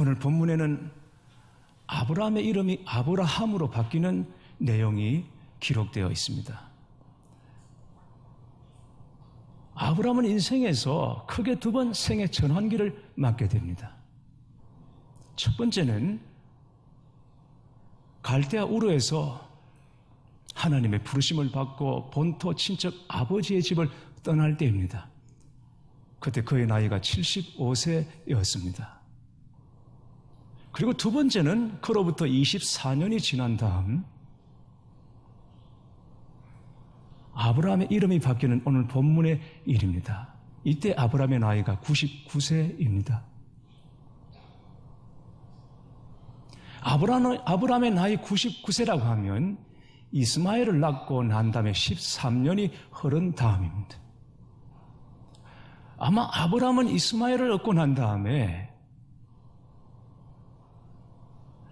오늘 본문에는 아브라함의 이름이 아브라함으로 바뀌는 내용이 기록되어 있습니다. 아브라함은 인생에서 크게 두 번 생애 전환기를 맞게 됩니다. 첫 번째는 갈대아 우르에서 하나님의 부르심을 받고 본토 친척 아버지의 집을 떠날 때입니다. 그때 그의 나이가 75세였습니다. 그리고 두 번째는 그로부터 24년이 지난 다음 아브라함의 이름이 바뀌는 오늘 본문의 일입니다. 이때 아브라함의 나이가 99세입니다. 아브라함의 나이 99세라고 하면 이스마엘을 낳고 난 다음에 13년이 흐른 다음입니다. 아마 아브라함은 이스마엘을 얻고 난 다음에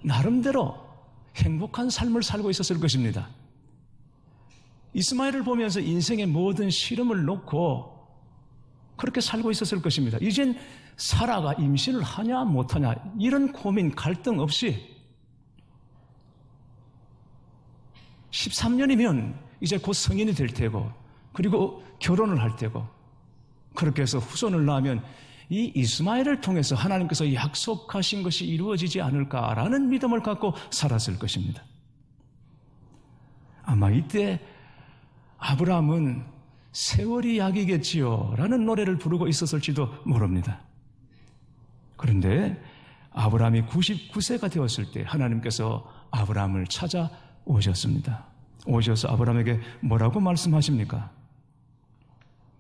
나름대로 행복한 삶을 살고 있었을 것입니다. 이스마엘을 보면서 인생의 모든 시름을 놓고 그렇게 살고 있었을 것입니다. 이젠 사라가 임신을 하냐 못하냐 이런 고민 갈등 없이 13년이면 이제 곧 성인이 될 테고 그리고 결혼을 할 테고 그렇게 해서 후손을 낳으면 이 이스마엘을 통해서 하나님께서 약속하신 것이 이루어지지 않을까라는 믿음을 갖고 살았을 것입니다. 아마 이때 아브라함은 세월이 약이겠지요 라는 노래를 부르고 있었을지도 모릅니다. 그런데 아브라함이 99세가 되었을 때 하나님께서 아브라함을 찾아오셨습니다. 오셔서 아브라함에게 뭐라고 말씀하십니까?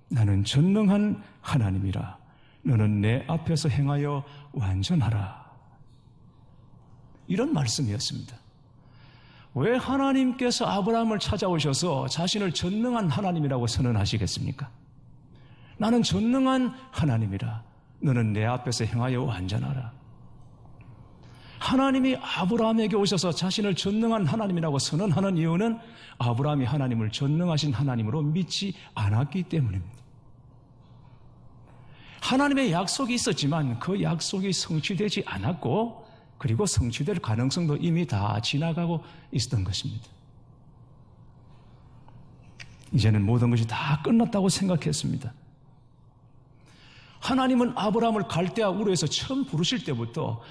나는 전능한 하나님이라. 너는 내 앞에서 행하여 완전하라. 이런 말씀이었습니다. 왜 하나님께서 아브라함을 찾아오셔서 자신을 전능한 하나님이라고 선언하시겠습니까? 나는 전능한 하나님이라. 너는 내 앞에서 행하여 완전하라. 하나님이 아브라함에게 오셔서 자신을 전능한 하나님이라고 선언하는 이유는 아브라함이 하나님을 전능하신 하나님으로 믿지 않았기 때문입니다. 하나님의 약속이 있었지만 그 약속이 성취되지 않았고 그리고 성취될 가능성도 이미 다 지나가고 있었던 것입니다. 이제는 모든 것이 다 끝났다고 생각했습니다. 하나님은 아브라함을 갈대아 우르에서 처음 부르실 때부터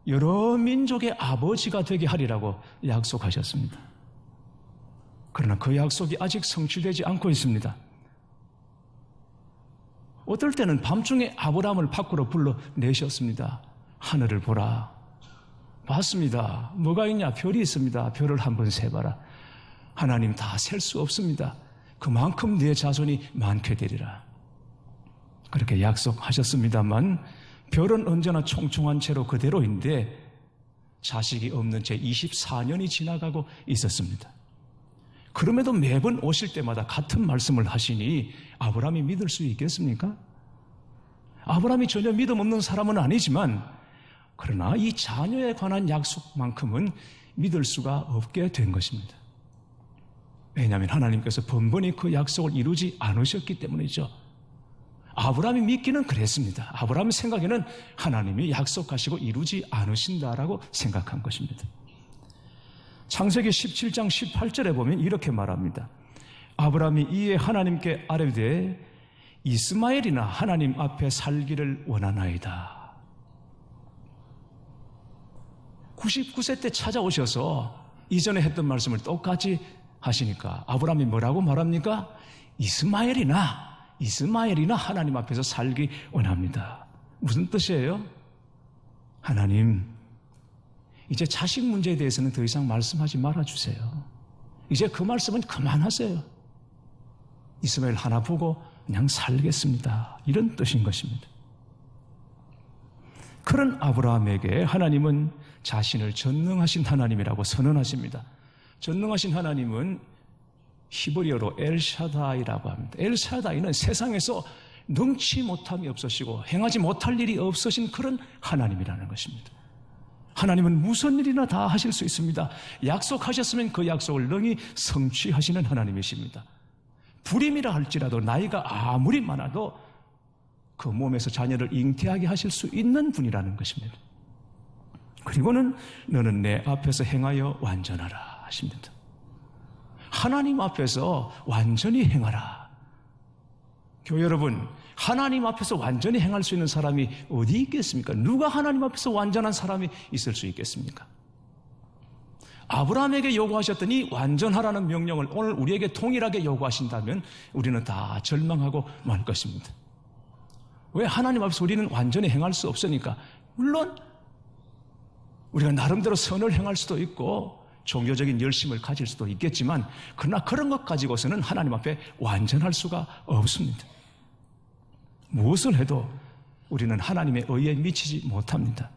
여러 민족의 아버지가 되게 하리라고 약속하셨습니다. 그러나 그 약속이 아직 성취되지 않고 있습니다. 어떨 때는 밤중에 아브라함을 밖으로 불러내셨습니다. 하늘을 보라. 봤습니다. 뭐가 있냐? 별이 있습니다. 별을 한번 세봐라. 하나님 다 셀 수 없습니다. 그만큼 네 자손이 많게 되리라. 그렇게 약속하셨습니다만 별은 언제나 총총한 채로 그대로인데 자식이 없는 채 24년이 지나가고 있었습니다. 그럼에도 매번 오실 때마다 같은 말씀을 하시니 아브라함이 믿을 수 있겠습니까? 아브라함이 전혀 믿음 없는 사람은 아니지만 그러나 이 자녀에 관한 약속만큼은 믿을 수가 없게 된 것입니다. 왜냐하면 하나님께서 번번이 그 약속을 이루지 않으셨기 때문이죠. 아브라함이 믿기는 그랬습니다. 아브라함 생각에는 하나님이 약속하시고 이루지 않으신다라고 생각한 것입니다. 창세기 17장 18절에 보면 이렇게 말합니다. 아브라함이 이에 하나님께 아뢰되 이스마엘이나 하나님 앞에 살기를 원하나이다. 99세 때 찾아오셔서 이전에 했던 말씀을 똑같이 하시니까 아브라함이 뭐라고 말합니까? 이스마엘이나 하나님 앞에서 살기 원합니다. 무슨 뜻이에요? 하나님, 이제 자식 문제에 대해서는 더 이상 말씀하지 말아주세요. 이제 그 말씀은 그만하세요. 이스마엘 하나 보고 그냥 살겠습니다. 이런 뜻인 것입니다. 그런 아브라함에게 하나님은 자신을 전능하신 하나님이라고 선언하십니다. 전능하신 하나님은 히브리어로 엘샤다이라고 합니다. 엘샤다이는 세상에서 능치 못함이 없으시고 행하지 못할 일이 없으신 그런 하나님이라는 것입니다. 하나님은 무슨 일이나 다 하실 수 있습니다. 약속하셨으면 그 약속을 능히 성취하시는 하나님이십니다. 불임이라 할지라도 나이가 아무리 많아도 그 몸에서 자녀를 잉태하게 하실 수 있는 분이라는 것입니다. 그리고는 너는 내 앞에서 행하여 완전하라 하십니다. 하나님 앞에서 완전히 행하라. 교회 여러분, 하나님 앞에서 완전히 행할 수 있는 사람이 어디 있겠습니까? 누가 하나님 앞에서 완전한 사람이 있을 수 있겠습니까? 아브라함에게 요구하셨던 이 완전하라는 명령을 오늘 우리에게 동일하게 요구하신다면 우리는 다 절망하고 말 것입니다. 왜? 하나님 앞에서 우리는 완전히 행할 수 없으니까. 물론 우리가 나름대로 선을 행할 수도 있고 종교적인 열심을 가질 수도 있겠지만, 그러나 그런 것 가지고서는 하나님 앞에 완전할 수가 없습니다. 무엇을 해도 우리는 하나님의 의에 미치지 못합니다.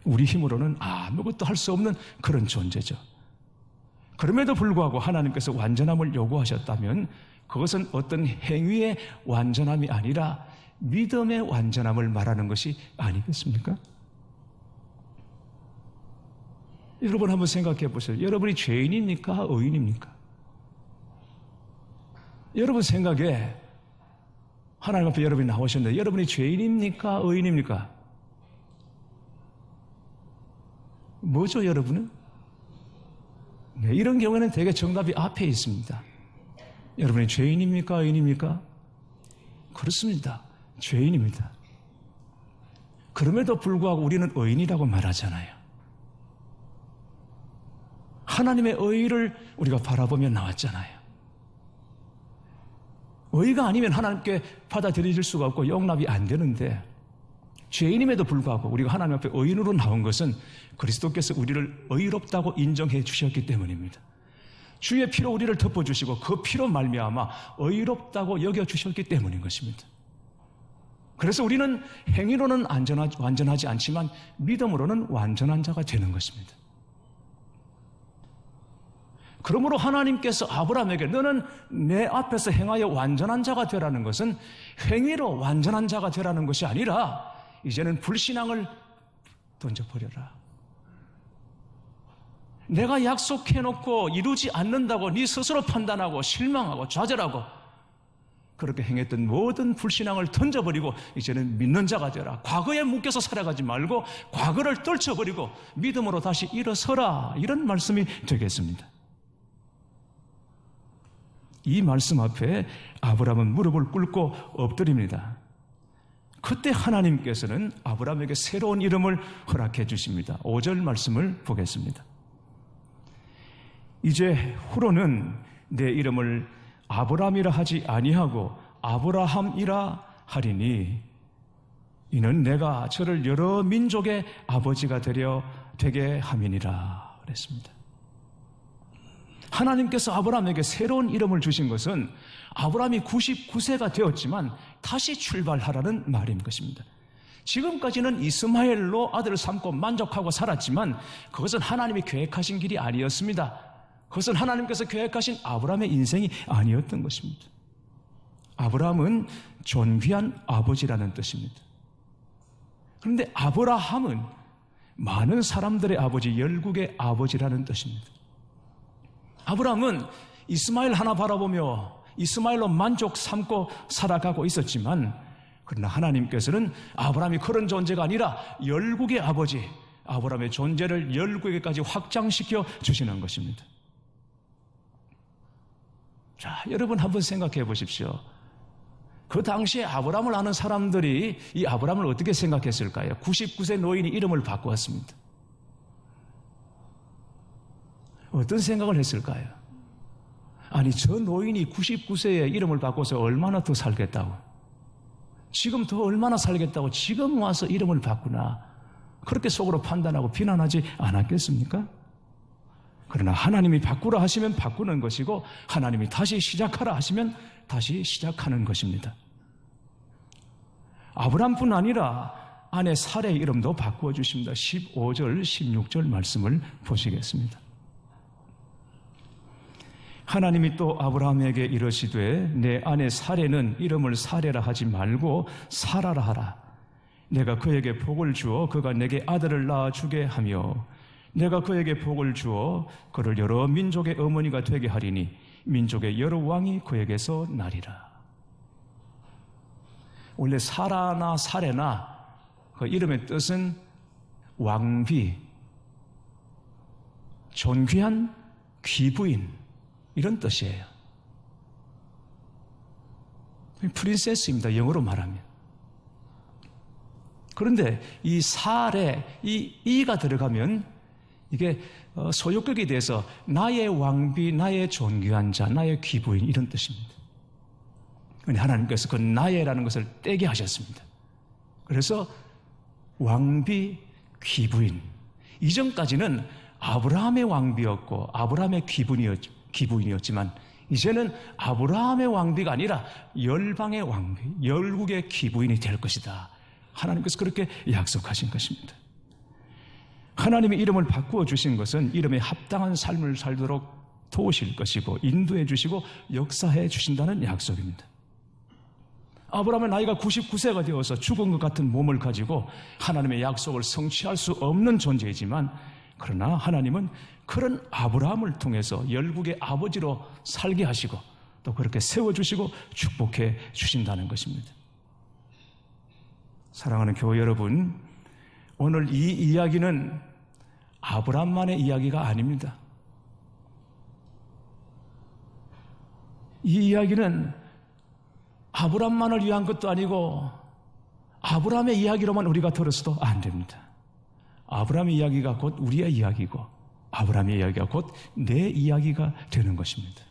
우리 힘으로는 아무것도 할 수 없는 그런 존재죠. 그럼에도 불구하고 하나님께서 완전함을 요구하셨다면 그것은 어떤 행위의 완전함이 아니라 믿음의 완전함을 말하는 것이 아니겠습니까? 여러분 한번 생각해 보세요. 여러분이 죄인입니까? 의인입니까? 여러분 생각에 하나님 앞에 여러분이 나오셨는데 여러분이 죄인입니까? 의인입니까? 뭐죠, 여러분은? 네, 이런 경우에는 대개 정답이 앞에 있습니다. 여러분이 죄인입니까? 의인입니까? 그렇습니다. 죄인입니다. 그럼에도 불구하고 우리는 의인이라고 말하잖아요. 하나님의 의를 우리가 바라보며 나왔잖아요. 의가 아니면 하나님께 받아들여질 수가 없고 용납이 안 되는데, 죄인임에도 불구하고 우리가 하나님 앞에 의인으로 나온 것은 그리스도께서 우리를 의롭다고 인정해 주셨기 때문입니다. 주의 피로 우리를 덮어주시고 그 피로 말미암아 의롭다고 여겨주셨기 때문인 것입니다. 그래서 우리는 행위로는 완전하지 않지만 믿음으로는 완전한 자가 되는 것입니다. 그러므로 하나님께서 아브라함에게 너는 내 앞에서 행하여 완전한 자가 되라는 것은 행위로 완전한 자가 되라는 것이 아니라 이제는 불신앙을 던져버려라. 내가 약속해놓고 이루지 않는다고 네 스스로 판단하고 실망하고 좌절하고 그렇게 행했던 모든 불신앙을 던져버리고 이제는 믿는 자가 되라. 과거에 묶여서 살아가지 말고 과거를 떨쳐버리고 믿음으로 다시 일어서라. 이런 말씀이 되겠습니다. 이 말씀 앞에 아브라함은 무릎을 꿇고 엎드립니다. 그때 하나님께서는 아브라함에게 새로운 이름을 허락해 주십니다. 5절 말씀을 보겠습니다. 이제 후로는 내 이름을 아브라함이라 하지 아니하고 아브라함이라 하리니 이는 내가 저를 여러 민족의 아버지가 되게 함이니라 그랬습니다. 하나님께서 아브라함에게 새로운 이름을 주신 것은 아브라함이 99세가 되었지만 다시 출발하라는 말인 것입니다. 지금까지는 이스마엘로 아들을 삼고 만족하고 살았지만 그것은 하나님이 계획하신 길이 아니었습니다. 그것은 하나님께서 계획하신 아브라함의 인생이 아니었던 것입니다. 아브라함은 존귀한 아버지라는 뜻입니다. 그런데 아브라함은 많은 사람들의 아버지, 열국의 아버지라는 뜻입니다. 아브라함은 이스마엘 하나 바라보며 이스마엘로 만족 삼고 살아가고 있었지만 그러나 하나님께서는 아브라함이 그런 존재가 아니라 열국의 아버지, 아브라함의 존재를 열국에까지 확장시켜 주시는 것입니다. 자, 여러분 한번 생각해 보십시오. 그 당시에 아브라함을 아는 사람들이 이 아브라함을 어떻게 생각했을까요? 99세 노인이 이름을 바꾸었습니다. 어떤 생각을 했을까요? 아니, 저 노인이 99세에 이름을 바꿔서 얼마나 더 살겠다고, 지금 더 얼마나 살겠다고 지금 와서 이름을 바꾸나, 그렇게 속으로 판단하고 비난하지 않았겠습니까? 그러나 하나님이 바꾸라 하시면 바꾸는 것이고 하나님이 다시 시작하라 하시면 다시 시작하는 것입니다. 아브라함뿐 아니라 아내 사레의 이름도 바꾸어 주십니다. 15절, 16절 말씀을 보시겠습니다. 하나님이 또 아브라함에게 이르시되 내 아내 사레는 이름을 사레라 하지 말고 사라라 하라. 내가 그에게 복을 주어 그가 내게 아들을 낳아주게 하며 내가 그에게 복을 주어 그를 여러 민족의 어머니가 되게 하리니 민족의 여러 왕이 그에게서 나리라. 원래 사라나 사레나 그 이름의 뜻은 왕비 존귀한 귀부인 이런 뜻이에요. 프린세스입니다. 영어로 말하면. 그런데 이 살에 이 이가 들어가면 이게 소유격에 대해서 나의 왕비, 나의 존귀한 자, 나의 귀부인 이런 뜻입니다. 하나님께서 그 나의라는 것을 떼게 하셨습니다. 그래서 왕비, 귀부인. 이전까지는 아브라함의 왕비였고 아브라함의 귀부인이었지만 이제는 아브라함의 왕비가 아니라 열방의 왕비, 열국의 귀부인이 될 것이다. 하나님께서 그렇게 약속하신 것입니다. 하나님의 이름을 바꾸어 주신 것은 이름에 합당한 삶을 살도록 도우실 것이고 인도해 주시고 역사해 주신다는 약속입니다. 아브라함의 나이가 99세가 되어서 죽은 것 같은 몸을 가지고 하나님의 약속을 성취할 수 없는 존재이지만 그러나 하나님은 그런 아브라함을 통해서 열국의 아버지로 살게 하시고 또 그렇게 세워주시고 축복해 주신다는 것입니다. 사랑하는 교회 여러분, 오늘 이 이야기는 아브라함만의 이야기가 아닙니다. 이 이야기는 아브라함만을 위한 것도 아니고 아브라함의 이야기로만 우리가 들었어도 안 됩니다. 아브라함의 이야기가 곧 우리의 이야기고 아브라함의 이야기가 곧 내 이야기가 되는 것입니다.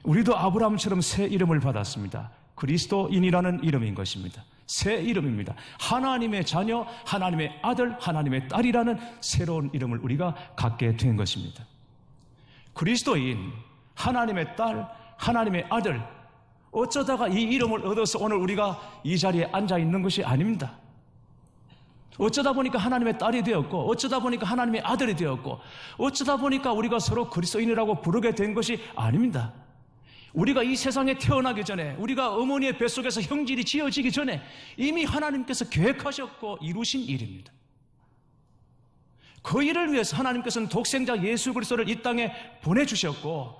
우리도 아브라함처럼 새 이름을 받았습니다. 그리스도인이라는 이름인 것입니다. 새 이름입니다. 하나님의 자녀, 하나님의 아들, 하나님의 딸이라는 새로운 이름을 우리가 갖게 된 것입니다. 그리스도인, 하나님의 딸, 하나님의 아들, 어쩌다가 이 이름을 얻어서 오늘 우리가 이 자리에 앉아 있는 것이 아닙니다. 어쩌다 보니까 하나님의 딸이 되었고 어쩌다 보니까 하나님의 아들이 되었고 어쩌다 보니까 우리가 서로 그리스도인이라고 부르게 된 것이 아닙니다. 우리가 이 세상에 태어나기 전에 우리가 어머니의 뱃속에서 형질이 지어지기 전에 이미 하나님께서 계획하셨고 이루신 일입니다. 그 일을 위해서 하나님께서는 독생자 예수 그리스도를 이 땅에 보내주셨고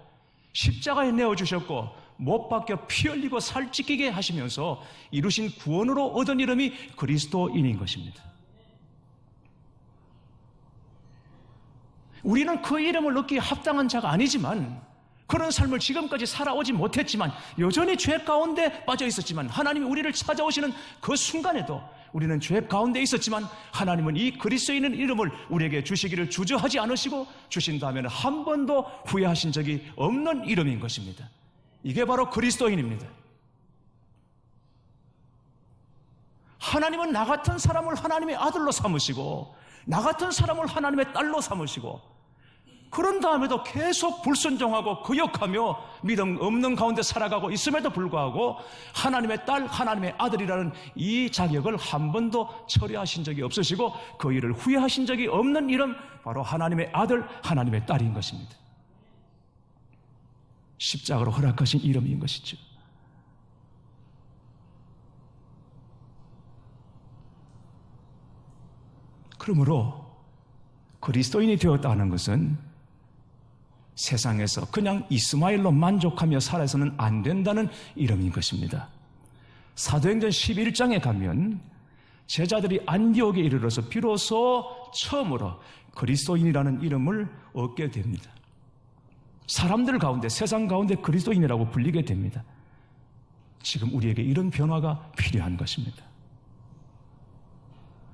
십자가에 내어주셨고 못 박혀 피 흘리고 살 찢기게 하시면서 이루신 구원으로 얻은 이름이 그리스도인인 것입니다. 우리는 그 이름을 얻기에 합당한 자가 아니지만 그런 삶을 지금까지 살아오지 못했지만 여전히 죄 가운데 빠져 있었지만 하나님이 우리를 찾아오시는 그 순간에도 우리는 죄 가운데 있었지만 하나님은 이 그리스도인의 이름을 우리에게 주시기를 주저하지 않으시고 주신 다음에는 한 번도 후회하신 적이 없는 이름인 것입니다. 이게 바로 그리스도인입니다. 하나님은 나 같은 사람을 하나님의 아들로 삼으시고 나 같은 사람을 하나님의 딸로 삼으시고 그런 다음에도 계속 불순종하고 거역하며 믿음 없는 가운데 살아가고 있음에도 불구하고 하나님의 딸, 하나님의 아들이라는 이 자격을 한 번도 철회하신 적이 없으시고 그 일을 후회하신 적이 없는 이름 바로 하나님의 아들, 하나님의 딸인 것입니다. 십자가로 허락하신 이름인 것이죠. 그러므로 그리스도인이 되었다는 것은 세상에서 그냥 이스마엘로 만족하며 살아서는 안 된다는 이름인 것입니다. 사도행전 11장에 가면 제자들이 안디옥에 이르러서 비로소 처음으로 그리스도인이라는 이름을 얻게 됩니다. 사람들 가운데, 세상 가운데 그리스도인이라고 불리게 됩니다. 지금 우리에게 이런 변화가 필요한 것입니다.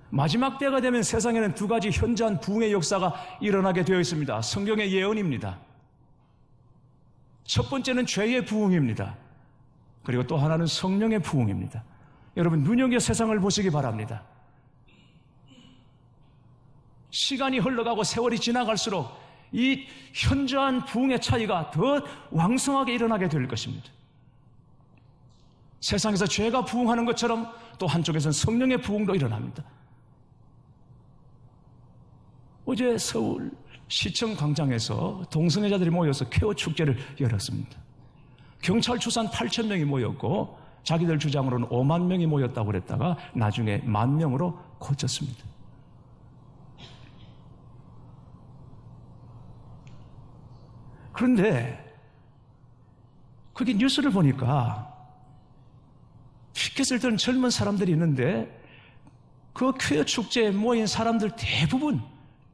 마지막 때가 되면 세상에는 두 가지 현저한 부흥의 역사가 일어나게 되어 있습니다. 성경의 예언입니다. 첫 번째는 죄의 부흥입니다. 그리고 또 하나는 성령의 부흥입니다. 여러분 눈여겨 세상을 보시기 바랍니다. 시간이 흘러가고 세월이 지나갈수록 이 현저한 부흥의 차이가 더 왕성하게 일어나게 될 것입니다. 세상에서 죄가 부흥하는 것처럼 또 한쪽에서는 성령의 부흥도 일어납니다. 어제 서울 시청 광장에서 동성애자들이 모여서 쾌어 축제를 열었습니다. 경찰 추산 8,000명이 모였고 자기들 주장으로는 5만 명이 모였다고 그랬다가 나중에 10,000명으로 고쳤습니다. 그런데 그게 뉴스를 보니까 피켓을 든 젊은 사람들이 있는데 그 쾌어 축제에 모인 사람들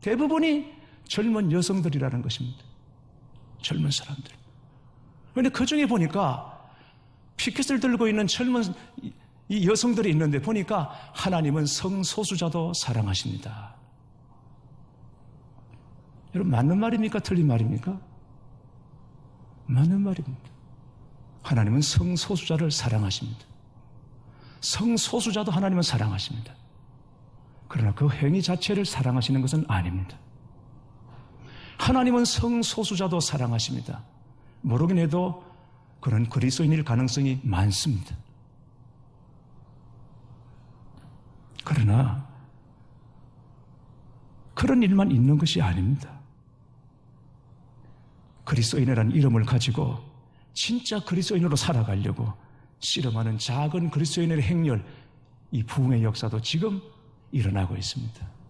대부분이 젊은 여성들이라는 것입니다. 젊은 사람들. 그런데 그 중에 보니까 피켓을 들고 있는 젊은 이 여성들이 있는데 보니까 하나님은 성소수자도 사랑하십니다. 여러분, 맞는 말입니까? 틀린 말입니까? 맞는 말입니다. 하나님은 성소수자를 사랑하십니다. 성소수자도 하나님은 사랑하십니다. 그러나 그 행위 자체를 사랑하시는 것은 아닙니다. 하나님은 성소수자도 사랑하십니다. 모르긴 해도 그런 그리스도인일 가능성이 많습니다. 그러나 그런 일만 있는 것이 아닙니다. 그리스도인이라는 이름을 가지고 진짜 그리스도인으로 살아가려고 씨름하는 작은 그리스도인의 행렬, 이 부흥의 역사도 지금 일어나고 있습니다.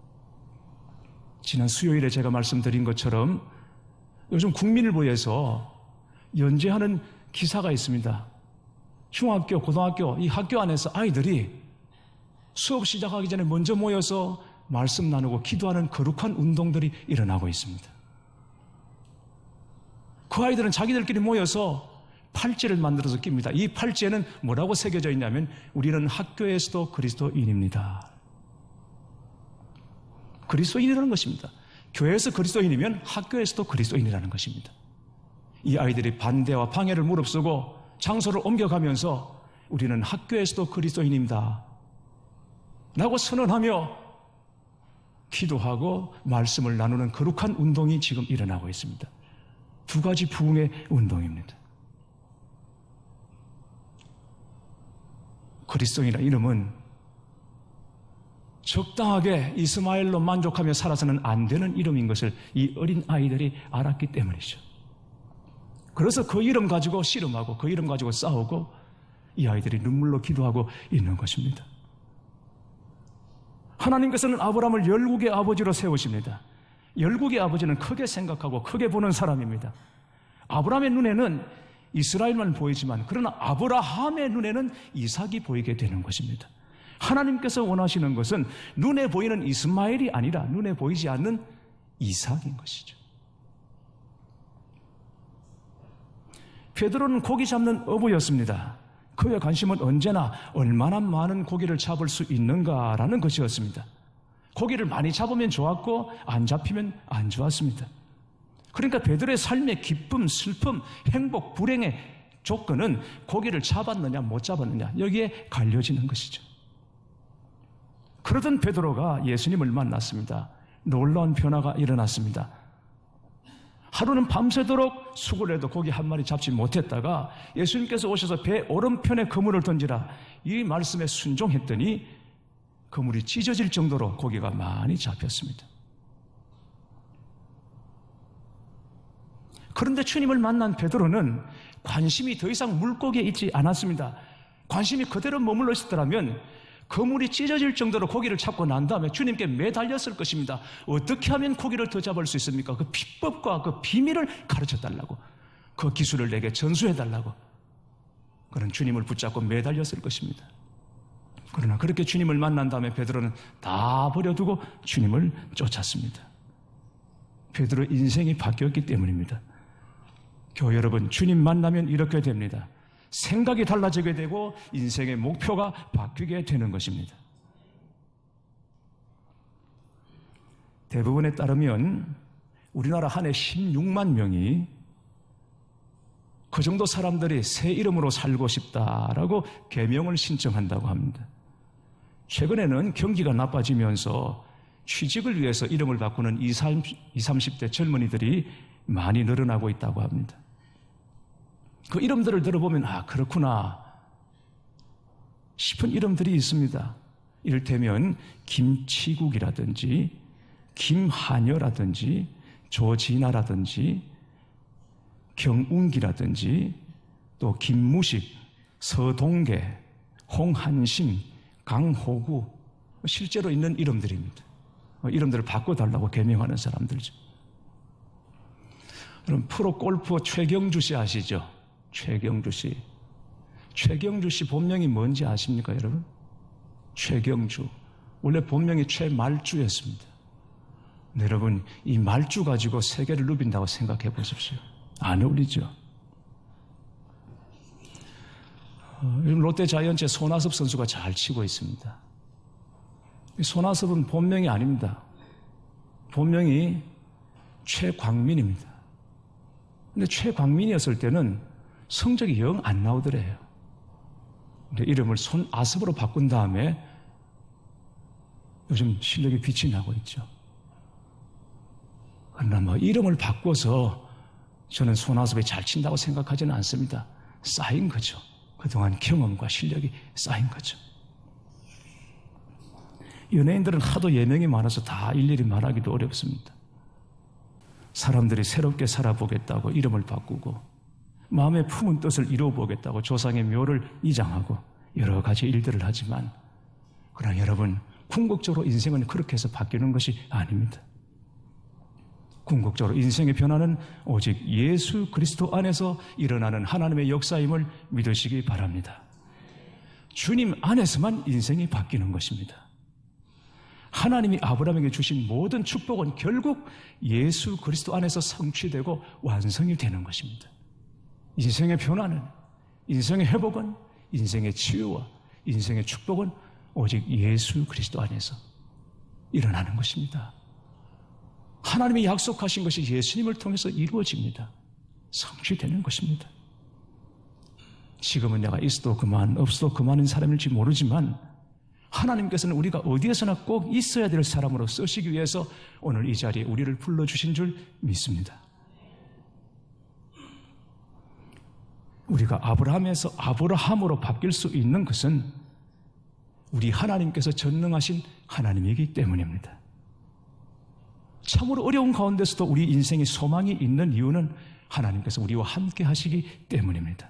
지난 수요일에 제가 말씀드린 것처럼 요즘 국민일보에서 연재하는 기사가 있습니다. 중학교, 고등학교 이 학교 안에서 아이들이 수업 시작하기 전에 먼저 모여서 말씀 나누고 기도하는 거룩한 운동들이 일어나고 있습니다. 그 아이들은 자기들끼리 모여서 팔찌를 만들어서 낍니다. 이 팔찌에는 뭐라고 새겨져 있냐면 우리는 학교에서도 그리스도인입니다. 그리스도인이라는 것입니다. 교회에서 그리스도인이면 학교에서도 그리스도인이라는 것입니다. 이 아이들이 반대와 방해를 무릅쓰고 장소를 옮겨가면서 우리는 학교에서도 그리스도인입니다 라고 선언하며 기도하고 말씀을 나누는 거룩한 운동이 지금 일어나고 있습니다. 두 가지 부흥의 운동입니다. 그리스도인이라는 이름은 적당하게 이스마엘로 만족하며 살아서는 안 되는 이름인 것을 이 어린 아이들이 알았기 때문이죠. 그래서 그 이름 가지고 씨름하고 그 이름 가지고 싸우고 이 아이들이 눈물로 기도하고 있는 것입니다. 하나님께서는 아브라함을 열국의 아버지로 세우십니다. 열국의 아버지는 크게 생각하고 크게 보는 사람입니다. 아브라함의 눈에는 이스라엘만 보이지만 그러나 아브라함의 눈에는 이삭이 보이게 되는 것입니다. 하나님께서 원하시는 것은 눈에 보이는 이스마엘이 아니라 눈에 보이지 않는 이삭인 것이죠. 베드로는 고기 잡는 어부였습니다. 그의 관심은 언제나 얼마나 많은 고기를 잡을 수 있는가라는 것이었습니다. 고기를 많이 잡으면 좋았고 안 잡히면 안 좋았습니다. 그러니까 베드로의 삶의 기쁨, 슬픔, 행복, 불행의 조건은 고기를 잡았느냐 못 잡았느냐 여기에 갈려지는 것이죠. 그러던 베드로가 예수님을 만났습니다. 놀라운 변화가 일어났습니다. 하루는 밤새도록 수고를 해도 고기 한 마리 잡지 못했다가 예수님께서 오셔서 배 오른편에 그물을 던지라 이 말씀에 순종했더니 그물이 찢어질 정도로 고기가 많이 잡혔습니다. 그런데 주님을 만난 베드로는 관심이 더 이상 물고기에 있지 않았습니다. 관심이 그대로 머물러 있었더라면 그물이 찢어질 정도로 고기를 잡고 난 다음에 주님께 매달렸을 것입니다. 어떻게 하면 고기를 더 잡을 수 있습니까? 그 비법과 그 비밀을 가르쳐달라고, 그 기술을 내게 전수해달라고 그런 주님을 붙잡고 매달렸을 것입니다. 그러나 그렇게 주님을 만난 다음에 베드로는 다 버려두고 주님을 쫓았습니다. 베드로의 인생이 바뀌었기 때문입니다. 교회 여러분, 주님 만나면 이렇게 됩니다. 생각이 달라지게 되고 인생의 목표가 바뀌게 되는 것입니다. 대부분에 따르면 우리나라 한 해 16만 명이 그 정도 사람들이 새 이름으로 살고 싶다라고 계명을 신청한다고 합니다. 최근에는 경기가 나빠지면서 취직을 위해서 이름을 바꾸는 20, 30대 젊은이들이 많이 늘어나고 있다고 합니다. 그 이름들을 들어보면 아 그렇구나 싶은 이름들이 있습니다. 이를테면 김치국이라든지 김한여라든지 조진아라든지 경운기라든지 또 김무식, 서동계, 홍한심, 강호구 실제로 있는 이름들입니다. 이름들을 바꿔달라고 개명하는 사람들이죠. 여러분 프로 골프 최경주 씨 아시죠? 최경주 씨. 최경주 씨 본명이 뭔지 아십니까 여러분? 최경주. 원래 본명이 최말주였습니다. 여러분, 이 말주 가지고 세계를 누빈다고 생각해 보십시오. 안 어울리죠? 롯데 자이언츠의 손아섭 선수가 잘 치고 있습니다. 손아섭은 본명이 아닙니다. 본명이 최광민입니다. 근데 최광민이었을 때는 성적이 영 안 나오더래요. 근데 이름을 손아섭으로 바꾼 다음에 요즘 실력이 빛이 나고 있죠. 그러나 이름을 바꿔서 저는 손아섭이 잘 친다고 생각하지는 않습니다. 쌓인 거죠. 그동안 경험과 실력이 쌓인 거죠. 연예인들은 하도 예명이 많아서 다 일일이 말하기도 어렵습니다. 사람들이 새롭게 살아보겠다고 이름을 바꾸고 마음에 품은 뜻을 이루어보겠다고 조상의 묘를 이장하고 여러 가지 일들을 하지만, 그러나 여러분, 궁극적으로 인생은 그렇게 해서 바뀌는 것이 아닙니다. 궁극적으로 인생의 변화는 오직 예수 그리스도 안에서 일어나는 하나님의 역사임을 믿으시기 바랍니다. 주님 안에서만 인생이 바뀌는 것입니다. 하나님이 아브라함에게 주신 모든 축복은 결국 예수 그리스도 안에서 성취되고 완성이 되는 것입니다. 인생의 변화는, 인생의 회복은, 인생의 치유와 인생의 축복은 오직 예수 그리스도 안에서 일어나는 것입니다. 하나님이 약속하신 것이 예수님을 통해서 이루어집니다. 성취되는 것입니다. 지금은 내가 있어도 그만, 없어도 그만인 사람일지 모르지만 하나님께서는 우리가 어디에서나 꼭 있어야 될 사람으로 쓰시기 위해서 오늘 이 자리에 우리를 불러주신 줄 믿습니다. 우리가 아브라함에서 아브라함으로 바뀔 수 있는 것은 우리 하나님께서 전능하신 하나님이기 때문입니다. 참으로 어려운 가운데서도 우리 인생에 소망이 있는 이유는 하나님께서 우리와 함께 하시기 때문입니다.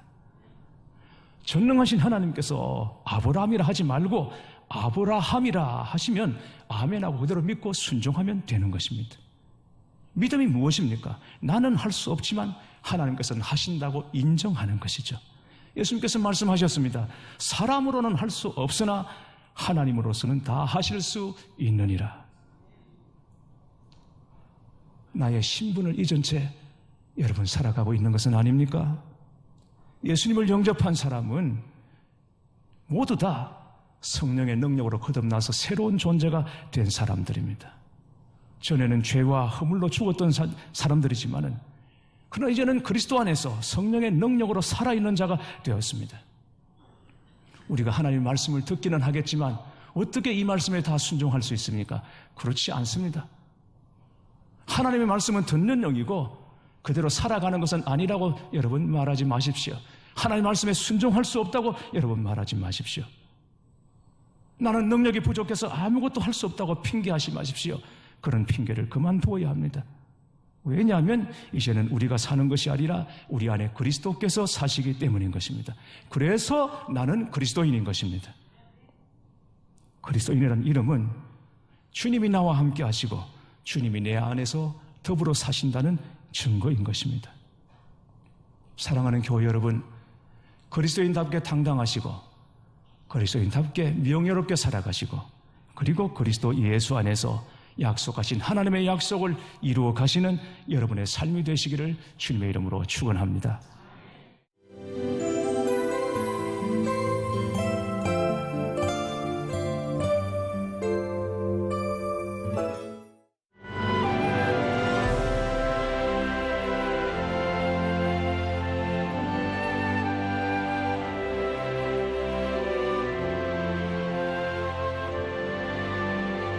전능하신 하나님께서 아브라함이라 하지 말고 아브라함이라 하시면 아멘하고 그대로 믿고 순종하면 되는 것입니다. 믿음이 무엇입니까? 나는 할 수 없지만 하나님께서는 하신다고 인정하는 것이죠. 예수님께서 말씀하셨습니다. 사람으로는 할 수 없으나 하나님으로서는 다 하실 수 있느니라. 나의 신분을 잊은 채 여러분 살아가고 있는 것은 아닙니까? 예수님을 영접한 사람은 모두 다 성령의 능력으로 거듭나서 새로운 존재가 된 사람들입니다. 전에는 죄와 허물로 죽었던 사람들이지만은 그러나 이제는 그리스도 안에서 성령의 능력으로 살아있는 자가 되었습니다. 우리가 하나님의 말씀을 듣기는 하겠지만 어떻게 이 말씀에 다 순종할 수 있습니까? 그렇지 않습니다. 하나님의 말씀은 듣는 영이고 그대로 살아가는 것은 아니라고 여러분 말하지 마십시오. 하나님의 말씀에 순종할 수 없다고 여러분 말하지 마십시오. 나는 능력이 부족해서 아무것도 할 수 없다고 핑계하지 마십시오. 그런 핑계를 그만두어야 합니다. 왜냐하면 이제는 우리가 사는 것이 아니라 우리 안에 그리스도께서 사시기 때문인 것입니다. 그래서 나는 그리스도인인 것입니다. 그리스도인이라는 이름은 주님이 나와 함께 하시고 주님이 내 안에서 더불어 사신다는 증거인 것입니다. 사랑하는 교회 여러분, 그리스도인답게 당당하시고 그리스도인답게 명예롭게 살아가시고 그리고 그리스도 예수 안에서 약속하신 하나님의 약속을 이루어 가시는 여러분의 삶이 되시기를 주님의 이름으로 축원합니다.